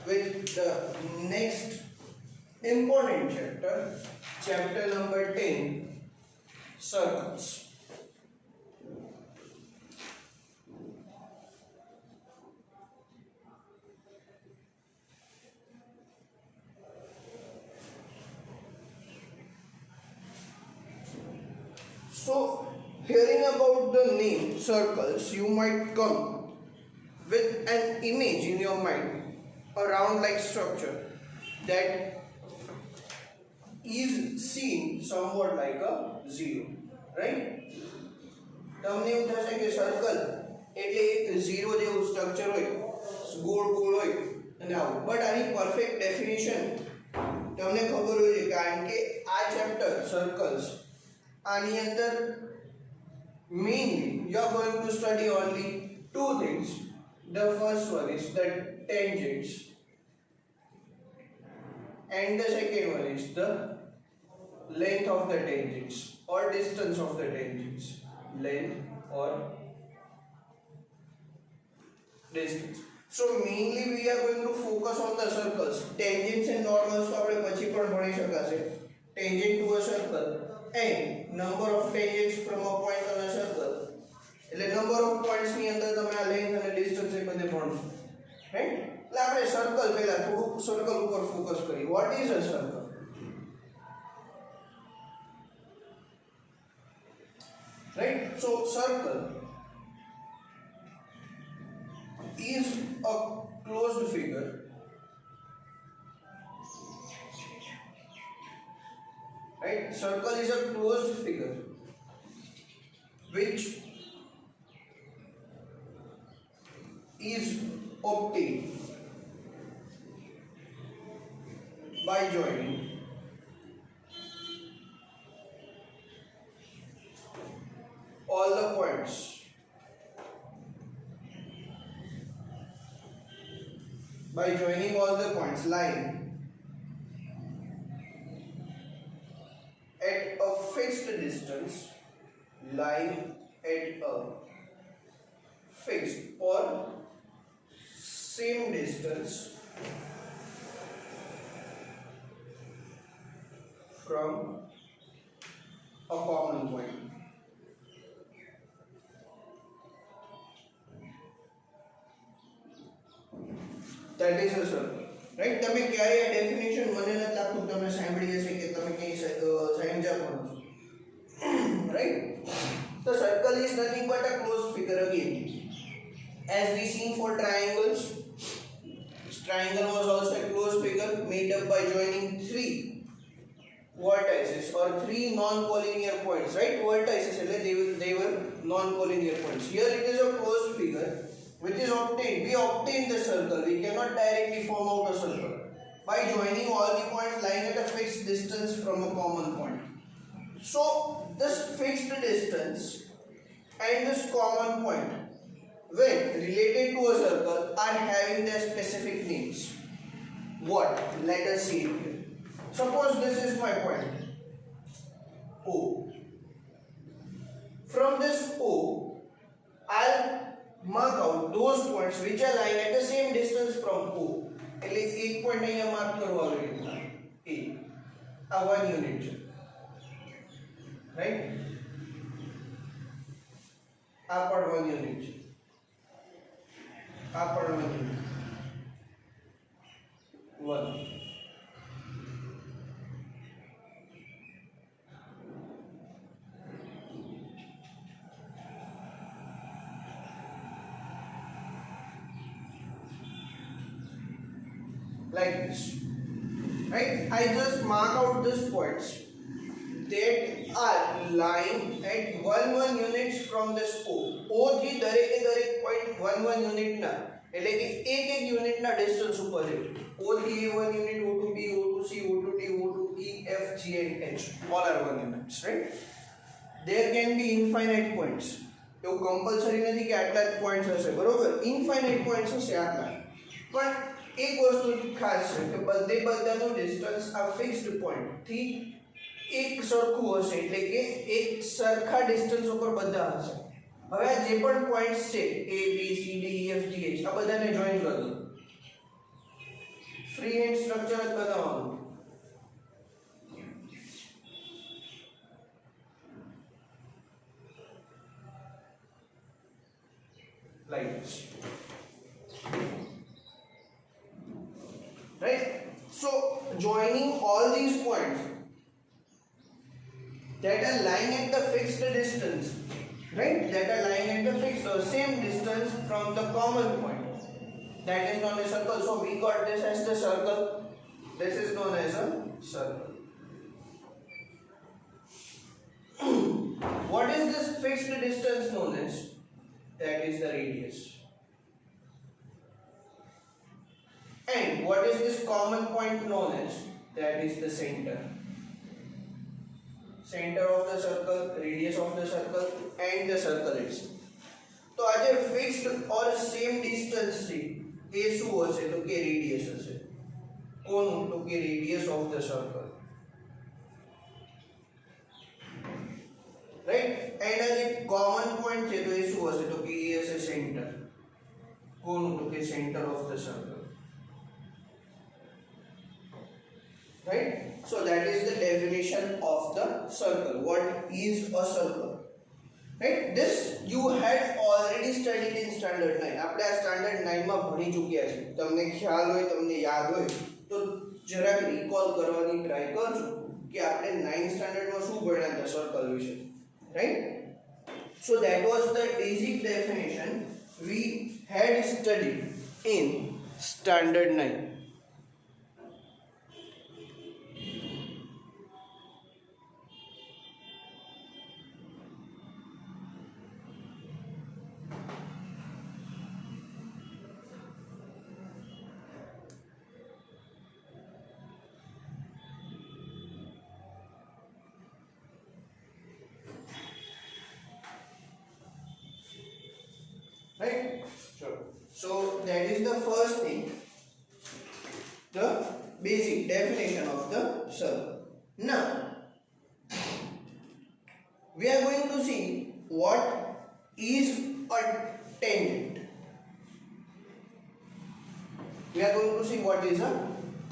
with the next important chapter, chapter number 10, circles. So, hearing about the name circles, you might come with an image in your mind, a round-like structure that is seen somewhat like a zero, right? તમને એવું થશે કે circle એટલે એક zero જેવું structure હોય, ગોળ ગોળ હોય અને આવું. બટ આની પરફેક્ટ ડેફિનેશન તમને ખબર હોય છે કારણ કે આ ચેપ્ટર સર્કલ્સ આની અંદર mainly you are going to study only two things. The first one is the tangents and the second one is the length of the tangents or distance of the tangents. Length or distance. So mainly we are going to focus on the circles. Tangents and normals તો આપણે પછી પણ ભણી શકાશે. Tangent to a circle and number of tangents from a point on a circle. એટલે number of points ની અંદર તમે આ length અને distance એ બધે ભણશો, right? એટલે આપણે circle પહેલા થોડું circle ઉપર ફોકસ કરીએ. What is a circle? Right? So circle is a closed figure right? Circle is a closed figure which is obtained by joining all the points lying at a fixed distance, or same distance from a common point. That is a circle, right? તમે ક્યારે આ definition મને નથી લાગતું તમે સાંભળી હશે કે તમે ક્યાંય સાંભળ્યા પણ હશે, right? The circle is nothing but a closed figure again. As we seen for triangles, triangle was also a closed figure made up by joining three vertices or three non-collinear points, right? Vertices, they were non-collinear points. Here it is a closed figure which is obtained. We obtain the circle. We cannot directly form out a circle by joining all the points lying at a fixed distance from a common point. So this fixed distance and this common point, when related to a circle, are having their specific names. What? Let us see it here. Suppose this is my point O. From this O, I'll mark out those points which are lying at the same distance from O. એટલે એક point અહીંયા mark કરવો આવી રીતના A. આ 1 unit છે, right? આ પણ 1 યુનિટ છે, આ પણ 1 unit, 1. Like this, right? I just mark out these points that are lying at 1 units from this O. O થી દરેકે દરેક point 1 unit ના, એટલે કે એક યુનિટ ના ડિસ્ટન્સ ઉપર છે. O થી A1 unit, O to B, O to C, O to D, O to E, F, G and H, all are 1 units, right? There can be infinite points. એવું compulsory નથી કે આટલા જ points હશે, બરોબર? ઇન્ફાઇનાઇટ પોઈન્ટ્સ હશે આટલા, પણ એક વસ્તુ ખાસ છે કે બધાનું ડિસ્ટન્સ આ ફિક્સ્ડ પોઈન્ટ થી એક સરખું હશે, એટલે કે એક સરખા ડિસ્ટન્સ ઉપર બધા હશે. હવે આ જે પણ પોઈન્ટ્સ છે A B C D E F G H આ બધાને જોઈન કરી દો. ફ્રી હેન્ડ સ્ટ્રક્ચર જ બનાવવાનું. Like this. Right? So joining all these points that are lying at the fixed distance, right? That are lying at the fixed or same distance from the common point. That is known as circle. So we got this as the circle. This is known as a circle. What is this fixed distance known as? That is the radius. And what is this common point known as? That is the center. Center of the circle, radius of the circle, and the circle itself. तो आज fixed और same distance से ये શું હશે તો કે radius હશે. કોનું તો કે radius of the circle. Right? And आज common point છે તો એ શું હશે તો કે એ હશે center. કોનું તો કે center of the circle. Right? So that is the definition of the circle. What is a circle? Right? This you had already studied in standard 9. આપણે આ standard 9 માં ભણી ચૂક્યા છે. તમને ખ્યાલ હોય, તમને યાદ હોય તો જરાક recall કરવાની try કરજો કે આપણે 9th standard માં શું ભણ્યા હતા circle વિશે. Right? So that was the basic definition we had studied in standard 9. Right? Sure. So that is the first thing, the basic definition of the circle. Now we are going to see what is a tangent. We are going to see what is a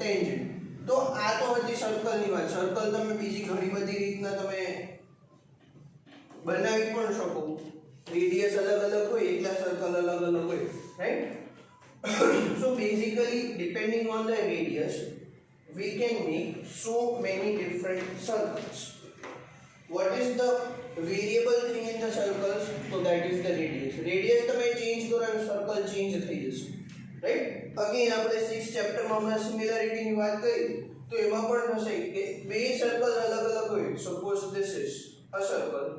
tangent. તો આ તો હતી circle ની વાત. Circle તમે બીજી ઘણી બધી રીતના તમે બનાવી પણ શકો. रेडियस अलग अलग हो, एकला सर्कल अलग अलग हो, right? So basically depending on the radius we can make so many different circles. What is the variable thing in the circles? So that is the radius. Radius તમે change કરો અને circle change થઈ જશે, right? Again આપણે 6th chapter માં આપણે similarity ની વાત કરી તો એમાં પણ થશે કે બે circles अलग अलग હોય. Suppose this is a circle,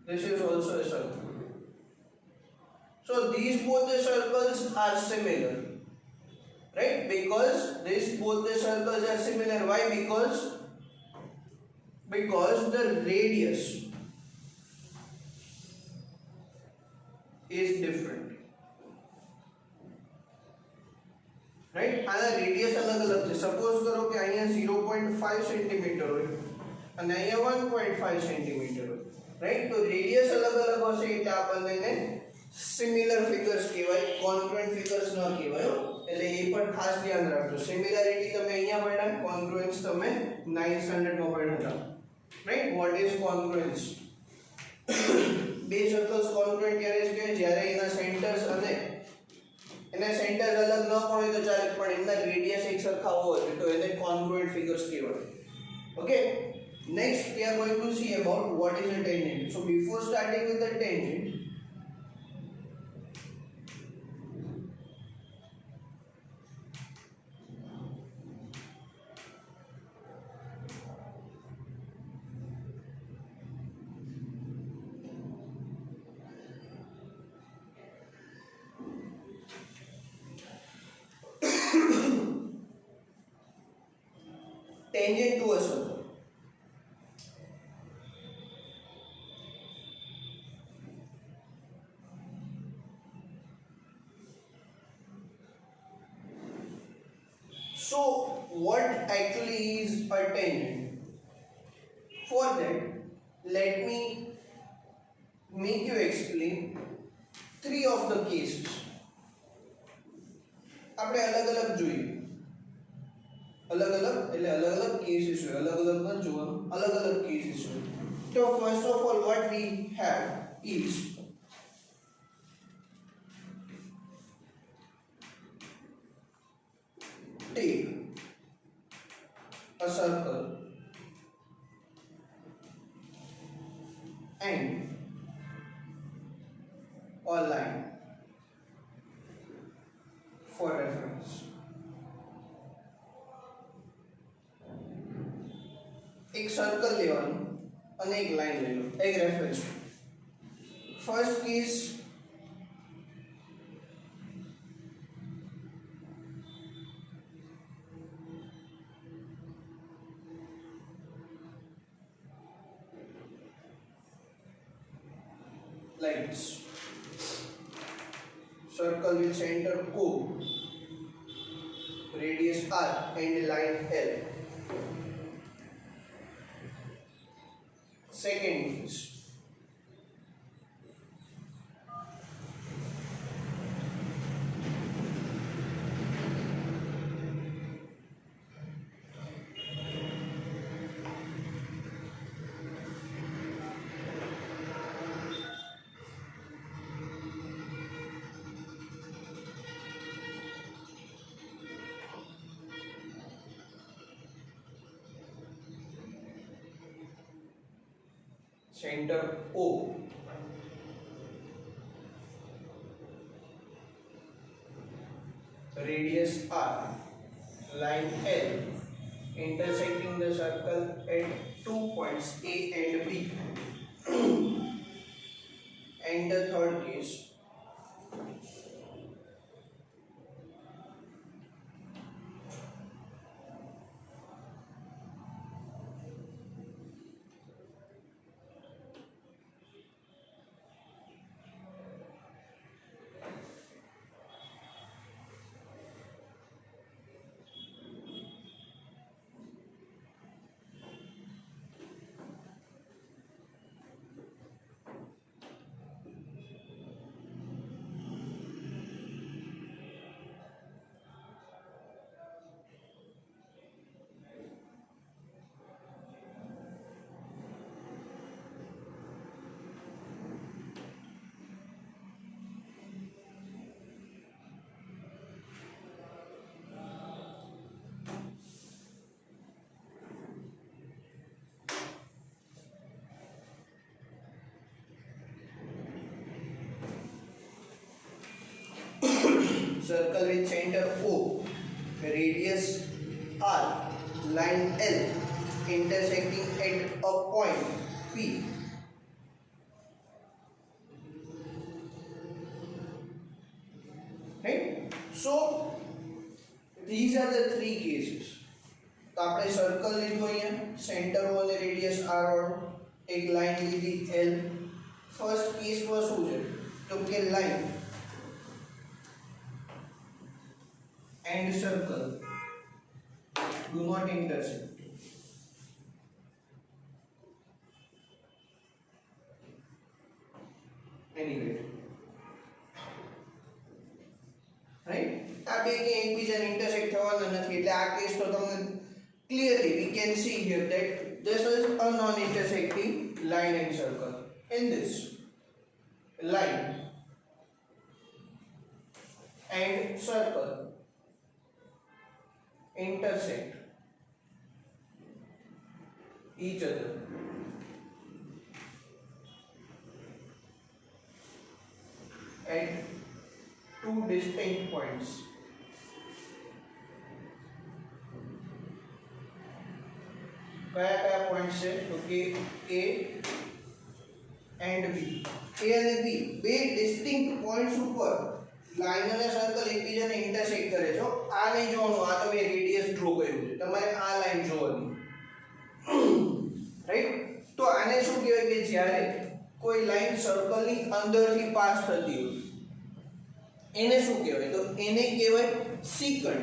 this is also a circle. So these both the circles are similar, right? Because these both the circles are similar. Why? Because the radius is different, right? આના radius अलग अलग છે. Suppose करो कि અહીંયા 0.5 centimetre હોય અને અહીંયા 1.5 સેન્ટીમીટર હોય, right? तो radius अलग अलग હશે એટલે આપણને એને similar figures કહેવાય, congruent figures ન કહેવાય. એટલે એ પણ ખાસ ધ્યાન રાખજો. સિમિલારિટી તમે અહીંયા ભણ્યા, congruence તમે 9th standard માં ભણ્યા હતા, right? What is congruence? બે circles congruent ત્યારે જ કહેવાય જ્યારે એના centers અને એના centers અલગ ન હોય તો ચાલે પણ એના radius એક સરખા હોય તો એને congruent figures કહેવાય. Okay? Next we are going to see about what is a tangent. So before starting with the tangent, tangent to a circle. So what actually is a tangent? For that, let me make you explain 3 of the cases. આપણે અલગ અલગ જોઈએ. अलग अलग એટલે अलग अलग cases હોય अलग अलग ન જોવાનું अलग अलग केसेस હોય तो first of all what we have is take a circle and a line for reference. एक सर्कल लेવાનું અને એક લાઈન લઈ લો એક reference first case like this circle with center O radius R and line L. Second is center O radius R line L intersecting the circle at 2 points A and B. And the third case circle with center O radius R line L intersecting at a point P. Right? So these are the three cases. तो આપણે circle લીધું અહીંયા centre O અને radius R વાળું એક line લીધી L. First કેસમાં શું છે તો કે line and circle do not intersect. Anyway, right? આ બે કે એકબીજાને intersect થવાના નથી એટલે આ કેસ તો તમને clearly we can see here that this is a non-intersecting line and circle. In this line and circle intersect each other at two distinct points. कया कया पॉइंट्स है तो कि A and B. A અને B બે distinct points ઉપર line અને circle એકબીજાને ઇન્ટરસેક્ટ કરે છે આ નહીં જોવાનું આ તમે રેડિયસ ડ્રો કર્યું છે તમારે આ લાઈન જોવાની રાઈટ તો આને શું કહેવાય કે જ્યારે કોઈ લાઈન સર્કલની અંદરથી પાસ થતી હોય એને શું કહેવાય તો એને કહેવાય સિકન્ટ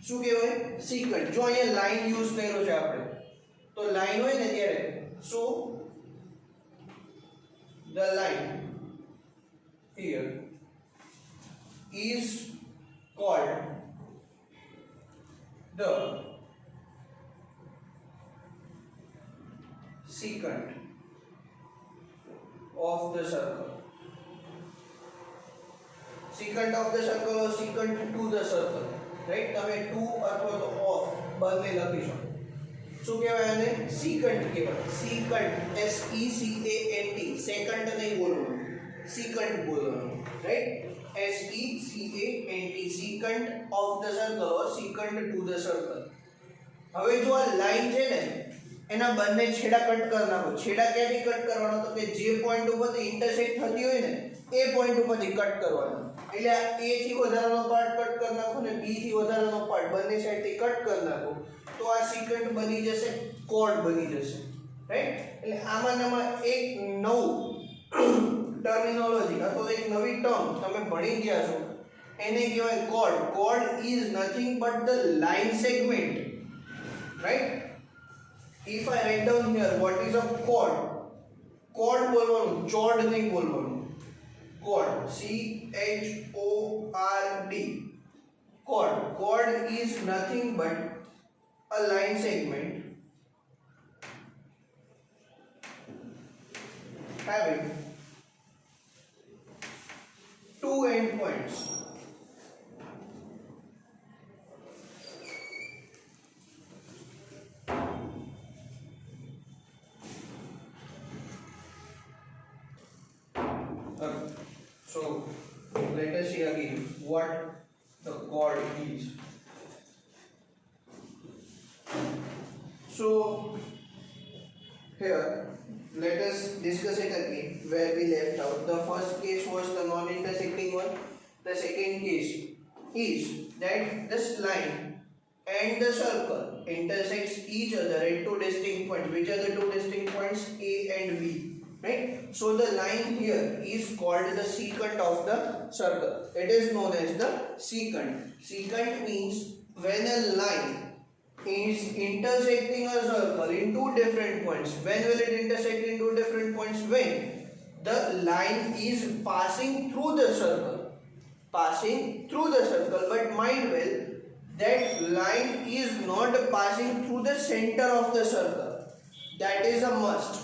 શું કહેવાય સિકન્ટ જો અહીંયા લાઈન યુઝ કર્યો છે આપણે તો લાઈન હોય ને ત્યારે સો the line here is called the secant of the circle. Secant of the circle or secant to the circle, right? તમે to અથવા તો of બંને લખી શકો. શું કહેવાય આને? secant કહેવાય. secant S E C A N T secant નહીં બોલવાનું, secant બોલવાનું, right? S E C A N T secant of the circle or secant to the circle. હવે જો આ લાઈન છે ને એના બંને છેડા કટ કરી નાખો. છેડા ક્યાંથી કટ કરવાનો? તો કે જે પોઈન્ટ ઉપરથી ઇન્ટરસેક્ટ થતી હોય ને એ પોઈન્ટ ઉપરથી કટ કરવાનો. એટલે આ A થી વધારાનો પાર્ટ કટ કરી નાખો ને B થી વધારાનો પાર્ટ બંને સાઈડથી કટ કરી નાખો તો આ secant બની જશે, કોર્ડ બની જશે, રાઈટ? એટલે આમાં એક નવું ટર્મિનોલોજી અથવા તો એક નવી ટર્મ તમે ભણી ગયા છો એને કહેવાય chord. Chord is nothing but the line segment, right? if I write down here what is a chord, chord બોલવાનું, chord નહીં બોલવાનું. chord C H O R D, chord. Chord is nothing but a line segment having two endpoints. So let us see again what the chord is. So here let us discuss it again where we left out. The first case was the non-intersecting one. The second case is that this line and the circle intersects each other at two distinct points. Which are the two distinct points? A and B. Right? So the line here is called the secant of the circle. It is known as the secant. Secant means when a line is intersecting a circle in two different points. When will it intersect in two different points? When the line is passing through the circle. Passing through the circle. But mind well, that line is not passing through the center of the circle. That is a must.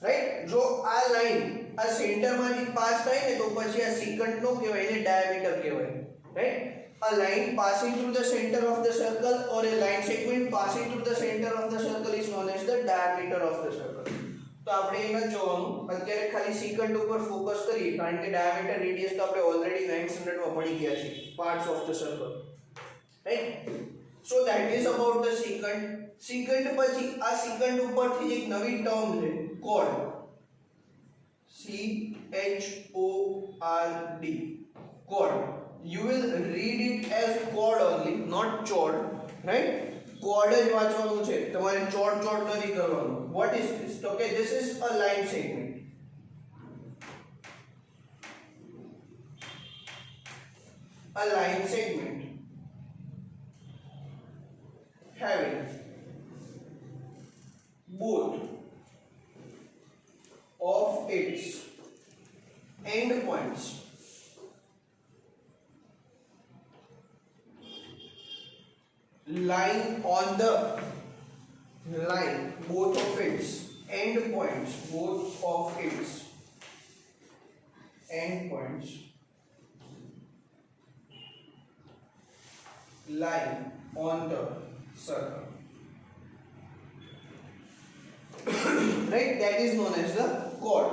Right? જો આ line આ સેન્ટરમાંથી pass થાય ને તો પછી આ secant નો કહેવાય, એને ડાયામીટર કહેવાય, right? A line passing through the center of the circle or a line segment passing through the center of the circle is known as the diameter of the circle. તો આપણે એને જોવાનું અત્યારે ખાલી secant ઉપર focus કરીએ કારણ કે ડાયામીટર રેડિયસ તો આપણે ઓલરેડી 9th સ્ટાન્ડર્ડ માં ભણી ગયા છે, parts of the circle, right? So that is about the secant. Secant પછી આ secant ઉપરથી એક નવી ટર્મ છે chord. C H O R D, chord. You will read it as chord only, not chord, right? Chord જ વાંચવાનું છે, તમારે ચોડ નથી કરવાનું. What is this? Okay, this is a line segment. A line segment having both of its endpoints lying on the line, both of its endpoints lying on the circle. Right? That is known as the chord.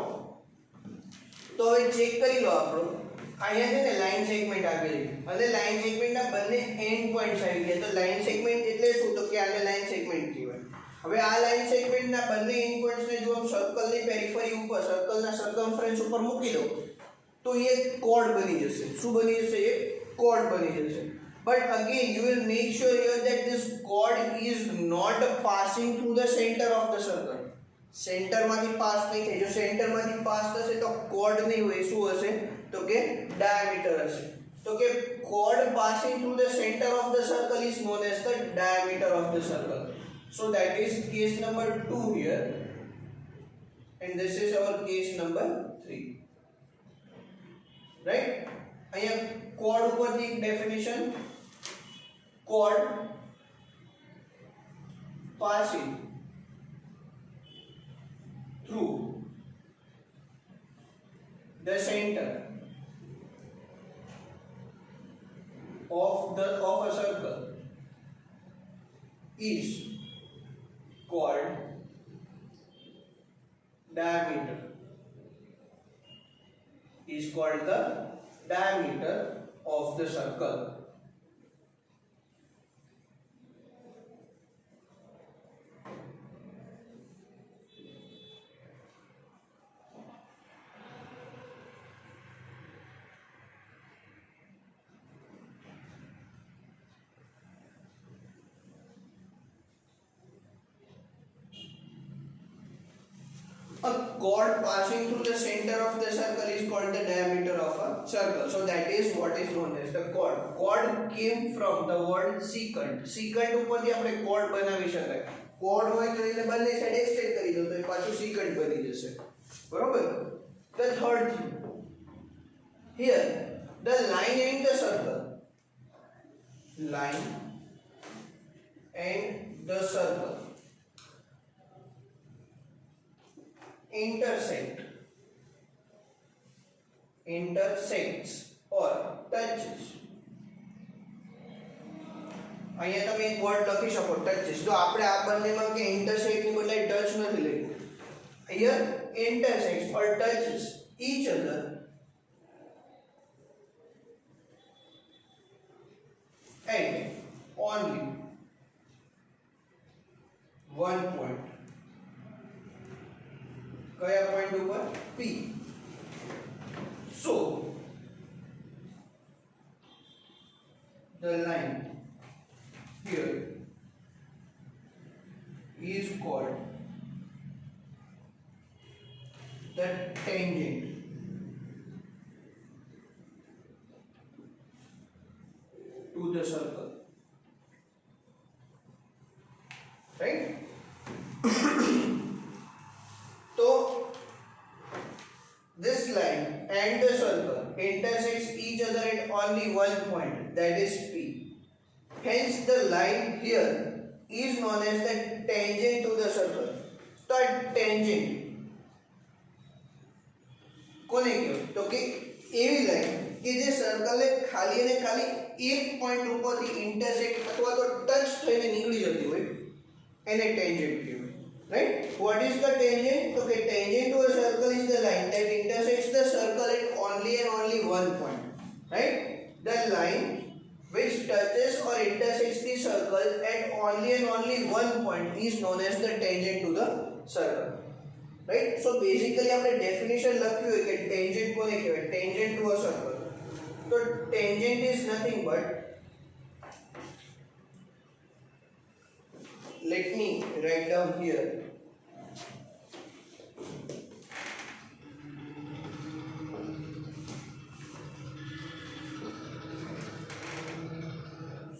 તો હવે check કરી લો આપણો અહીંયા છે ને line segment આપેલી અને line સેગમેન્ટના બંને એન્ડ પોઈન્ટ્સ આવી ગયા. તો લાઈન સેગમેન્ટ એટલે શું? તો કે આને લાઈન સેગમેન્ટ કહેવાય. હવે આ લાઈન સેગમેન્ટના બંને એન્ડ પોઈન્ટ્સને જો આમ સર્કલની પેરિફરી ઉપર, સર્કલના સર્કમફરન્સ ઉપર મૂકી દો તો એ કોર્ડ બની જશે. શું બની જશે? એ કોર્ડ બની જશે. But again you will make sure here that this chord is not passing through the center of the circle. Centre માંથી પાસ નહીં થાય. જો સેન્ટર માંથી પાસ થશે તો કોર્ડ નહીં હોય, શું હશે? તો કે ડાયામીટર હશે. તો કે chord passing through the center of the circle is known as the diameter of the circle. So that is case number 2 here, and this is our case number 3, right? અહીંયા chord ઉપરથી definition, chord passing the center of a circle is called diameter. Is called the diameter of the circle. A chord passing through the center of the circle is called the diameter of a circle. So that is what is known as the chord. Chord came from the word secant. Secant ઉપરથી આપણે chord બનાવી શકાય. chord હોય તો એને બંને side extend કરી દો તો એ પાછું secant બની જશે. બરોબર? The third thing. Here the line and the circle. Line and the circle intersects or touches. અહીંયા તમે એક વર્ડ લખી શકો touches. જો આપણે આ બંનેમાં કે intersect ની બદલે touch નથી લખ્યું. Here intersects or touches each other at only one point. कया पॉइंट ऊपर P. So the line here is called the tangent to the circle, right? So this line and the circle intersects each other at only one point, that is P. Hence the line here is known as the tangent to the circle. So tangent કોને કહેવાય? તો કે એવી line કે જે સર્કલને ખાલી અને ખાલી એક પોઈન્ટ ઉપરથી ઇન્ટરસેક્ટ અથવા તો ટચ થઈને નીકળી જતી હોય એને ટેન્જન્ટ કહેવાય. Right? What is the tangent? Okay, tangent to a circle is the line that intersects the circle at only and only one point. Right? The line which touches or intersects the circle at only and only one point is known as the tangent to the circle. Right? So basically આપણે definition લખ્યું હોય કે tangent કોને કહેવાય? Tangent to a circle. So tangent is nothing but, let me write down here.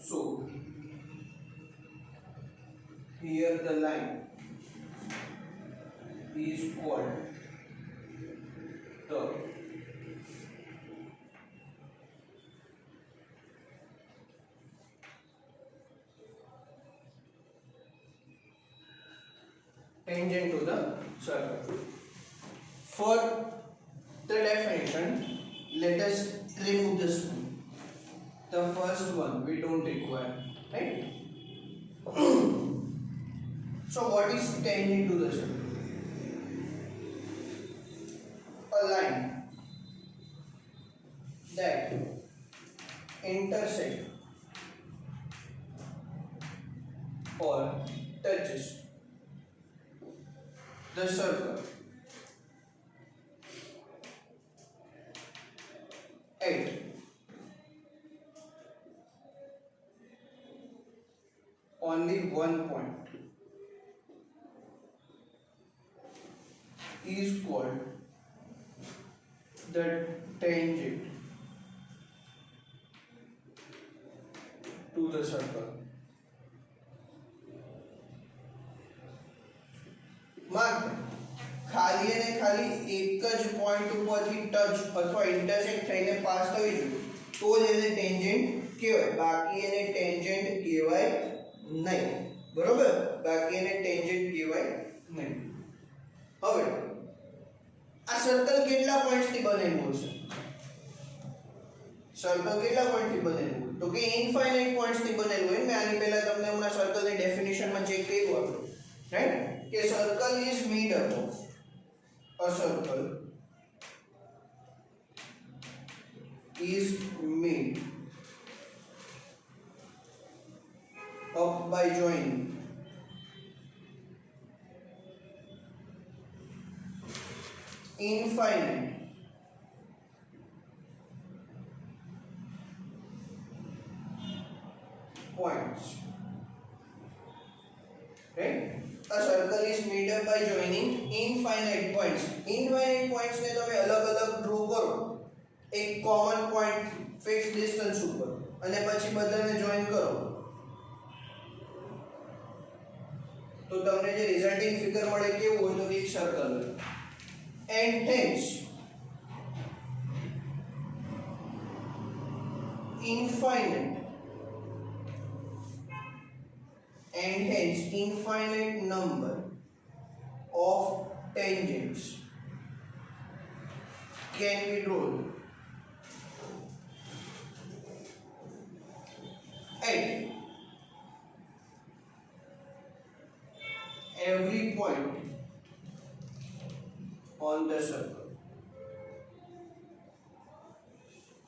So here the line is called the tangent to the circle. For the definition, let us remove this one. The first one we don't require, right? So what is tangent to the circle? A line that intersects or touches the circle at only one point is called the tangent to the circle. માત્ર ખાલી અને ખાલી એક જ point ઉપરથી touch અથવા intersect થઈને pass થવી જોઈએ તો જ એને ટેન્જન્ટ કહેવાય, બાકી એને ટેન્જન્ટ કહેવાય નહીં. બરોબર? બાકી એને ટેન્જન્ટ કહેવાય નહીં. હવે આ સર્કલ કેટલા પોઈન્ટ્સ થી બનેલું હશે? સર્કલ કેટલા પોઈન્ટ થી બનેલું હોય? તો કે ઇન્ફાઇનાઇટ પોઈન્ટ્સ થી બનેલું હોય. મેં આની પહેલા તમને હમણાં સર્કલ ની ડેફિનેશન માં ચેક કર્યું આપણે, રાઈટ? કે circle is made up of a circle is made up by joining infinite points, right? A circle is made up by joining infinite points. Infinite points ને તમે અલગ અલગ ડ્રો કરો એક કોમન પોઈન્ટ ફિક્સ ડિસ્ટન્સ ઉપર અને પછી બધાને જોઈન કરો તો તમને જે રિઝલ્ટિંગ ફિગર મળે કેવું હોય તો એક સર્કલ હોય. And hence infinite number of tangents can be drawn at every point on the circle,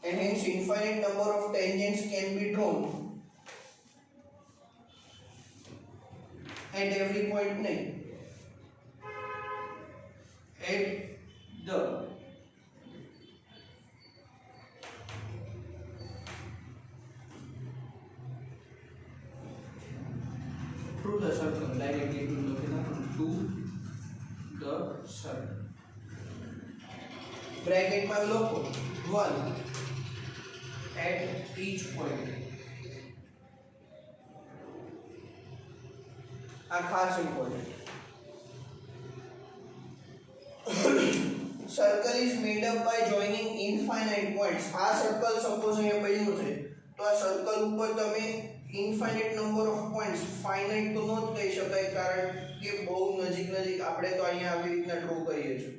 and hence infinite number of tangents can be drawn at every point at the through the circle, directly to the circle. Bracket માં લખો 1 at each point. આ ખાસ important. Circle is made up by joining infinite points. આ circle suppose અહીંયા પડ્યું છે તો આ સર્કલ ઉપર તમે infinite number of points, finite તો ન જ કહી શકાય કારણ કે બહુ નજીક નજીક આપણે તો અહીંયા આવી રીતના ડ્રો કરીએ છીએ.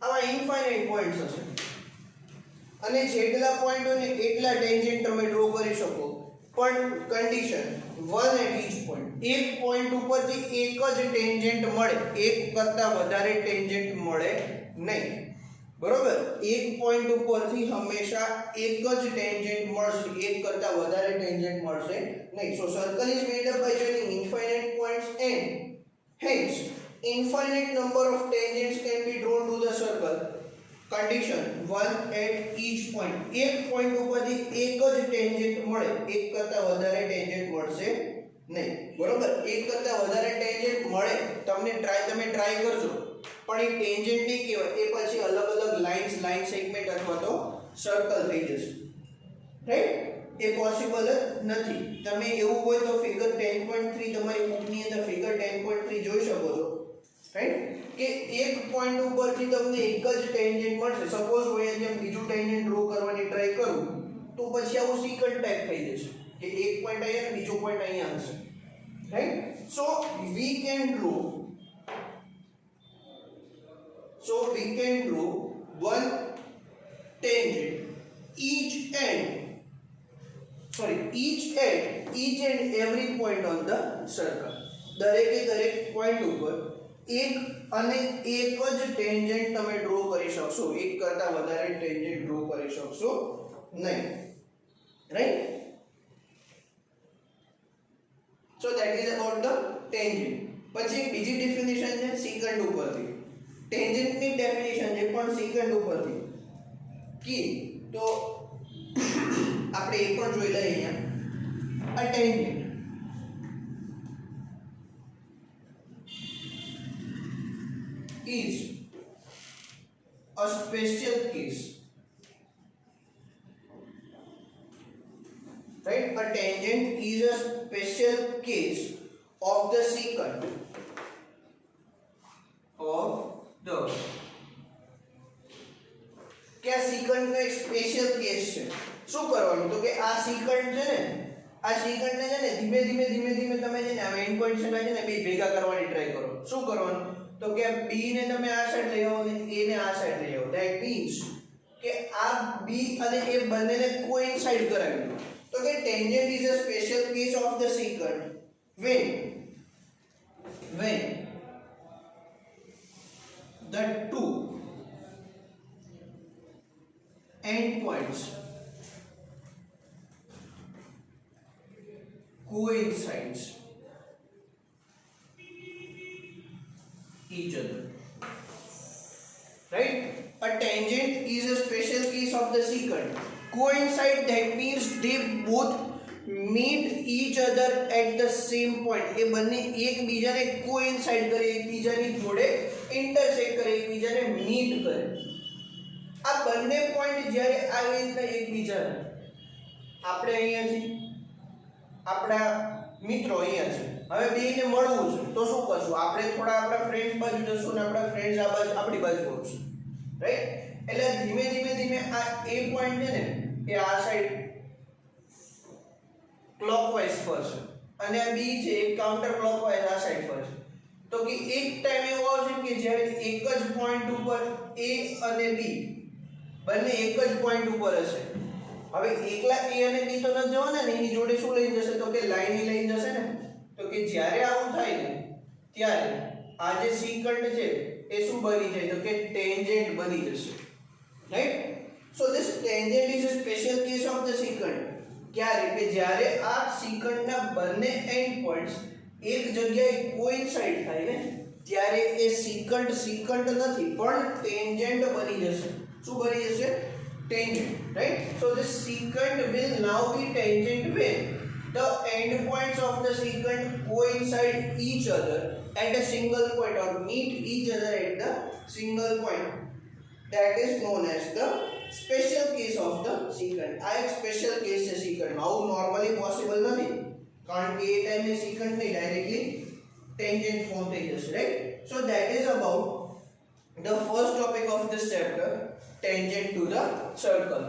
આમાં ઇન્ફાઇનાઇટ પોઈન્ટ્સ હશે અને જેટલા પોઈન્ટ હોય ને એટલા ટેન્જન્ટ તમે ડ્રો કરી શકો, પણ કન્ડિશન 1 at each point. એક પોઈન્ટ ઉપરથી એક જ ટેન્જન્ટ મળે, એક કરતા વધારે ટેન્જન્ટ મળે નહીં, બરોબર? એક પોઈન્ટ ઉપરથી હંમેશા એક જ ટેન્જન્ટ મળશે, એક કરતા વધારે ટેન્જન્ટ મળશે નહીં. So circle is made up by joining infinite points and hence infinite number of tangents can be drawn to the circle. Condition 1 at each point. એક પોઈન્ટ ઉપરથી એક જ ટેન્જન્ટ મળે, એક કરતા વધારે ટેન્જન્ટ મળશે નહીં, બરોબર? એક કરતા વધારે ટેન્જન્ટ મળે તમે ટ્રાય કરજો, પણ એ ટેન્જન્ટ નહીં કહેવાય, એ પછી અલગ અલગ લાઈન સેગમેન્ટ અથવા તો સર્કલ થઈ જશે, રાઈટ? એ પોસિબલ જ નથી. તમે એવું હોય તો ફિગર 10.3 તમારી બુકની અંદર ફિગર 10.3 જોઈ શકો છો, રાઈટ? કે એક પોઈન્ટ ઉપરથી તમને એક જ ટેન્જન્ટ મળશે. સપોઝ હું અહીંયા બીજું ટેન્જન્ટ ડ્રો કરવાની ટ્રાય કરું તો પછી આવું સિકન્ટ ટાઈપ થઈ જશે કે એક પોઈન્ટ અહીંયા અને બીજો પોઈન્ટ અહીંયા હશે, right? So we can draw one tangent each and every point on the circle. દરેક પોઈન્ટ ઉપર એક અને એક જ ટેન્જન્ટ તમે ડ્રો કરી શકશો, એક કરતા વધારે ટેન્જન્ટ ડ્રો કરી શકશો નહીં, right? So that is about the tangent. પછી બીજી ડેફિનેશન છે સિકન્ટ ઉપરથી. ટેન્જન્ટની ડેફિનેશન છે પણ સિકન્ટ ઉપરથી કી તો આપણે એ પણ જોઈ લઈએ અહીંયા. A tangent is a special case, right? A tangent is a special case of the secant of the क्या secant નો એક સ્પેશિયલ કેસ છે. શું કરવાનું તો કે આ secant છે ને, આ secant ને છે ને ધીમે ધીમે તમે છે ને આ એન્ડ પોઈન્ટ છે ને બે ભેગા કરવાની ટ્રાય કરો. શું કરવાનું તો કે b ને તમે આ સાઈડ લઈ આવો અને a ને આ સાઈડ લઈ આવો. ધેટ મીન્સ કે આ b અને a બંનેને કોઇન્સાઇડ કરાવી દો. તો કે tangent is a special case of the secant when the two endpoints coincides each other. Right? A tangent is a special case of the secant. Coincide, that means they both meet each other at the same point. એ બંને એકબીજાને coincide કરે, એકબીજાની જોડે intersect કરે, એકબીજાને meet કરે. આ બંને પોઈન્ટ જ્યારે આવી રીતના એકબીજાને, આપણે અહીંયા છે, આપણા મિત્રો અહીંયા છે, હવે બેયને મળવું છે તો શું કરશું? આપણે થોડા આપણા ફ્રેન્ડ્સ બાજુ જશું ને આપણા ફ્રેન્ડ્સ આ બાજુ આપણી બાજુ આવશે. રાઈટ? એટલે ધીમે ધીમે આ એ પોઈન્ટ છે ને એ આ સાઈડ ક્લોકવાઇઝ ફરશે અને આ બી છે એ કાઉન્ટર ક્લોકવાઇઝ આ સાઈડ ફરશે. તો કે એક ટાઈમ એવો આવશે કે જ્યારે એક જ પોઈન્ટ ઉપર એ અને બી બંને એક જ પોઈન્ટ ઉપર હશે. હવે એકલા એ અને બી તો ન જવાના ને, એની જોડે શું લઈને જશે? તો કે લાઈન લઈને જશે ને. તો કે જ્યારે આવું થાય ને ત્યારે આ જે secant છે એ શું બની જાય? તો કે ટેન્જન્ટ બની જશે. Right? So this tangent is a special case of the secant. ક્યારે? કે જ્યારે આ secant ના બંને એન્ડ પોઈન્ટ્સ એક જગ્યાએ કોઇન્સાઇડ થાય ને ત્યારે એ secant નથી પણ ટેન્જન્ટ બની જશે. શું બની જશે? Tangent. Right? So this secant will now be tangent when the endpoints of the secant coincide each other at a single point or meet each other at the single point. That is known as the special case of the secant. આ એક special case છે secant. આવું normally possible નથી કારણ કે એ ટાઈમે secant નહીં directly tangent form થઈ જશે. Right? So that is about the first topic of this chapter, tangent to the circle.